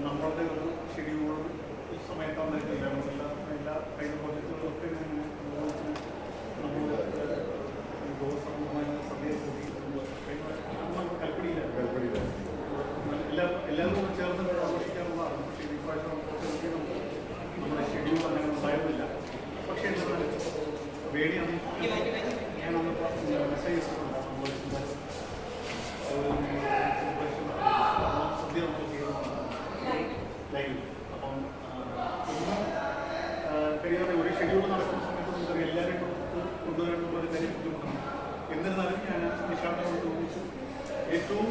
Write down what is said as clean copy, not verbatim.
നമ്മളുടെ ഒരു ഷെഡ്യൂൾ സമയത്താണ് എല്ലാ കഴിഞ്ഞ പ്രോജക്റ്റുകളൊക്കെ നമ്മൾ സദ്യ കൽപ്പടിയില്ല എല്ലാവരും ചേർന്ന് ആഘോഷിക്കാറുള്ളതാണ്. പക്ഷേ ഈ പ്രാവശ്യം നമ്മുടെ ഷെഡ്യൂൾ അങ്ങനെ ഉണ്ടായിരുന്നില്ല. പക്ഷേ എന്നാൽ വേണി ഞാനന്ന് മെസ്സേജ് ചെയ്തിട്ടുണ്ട്. സദ്യ നമ്മൾ ചെയ്യുന്നതാണ് ലൈവ്. അപ്പം കഴിയാതെ ഒരു ഷെഡ്യൂൾ നടക്കുന്ന സമയത്ത് നമുക്ക് എല്ലാവരെയും കൊണ്ടുവരാനുള്ള ഒരു കാര്യം ബുദ്ധിമുട്ടാണ്. എന്നിരുന്നാലും ഞാൻ നിശാന്തോട് ചോദിച്ചു ഏറ്റവും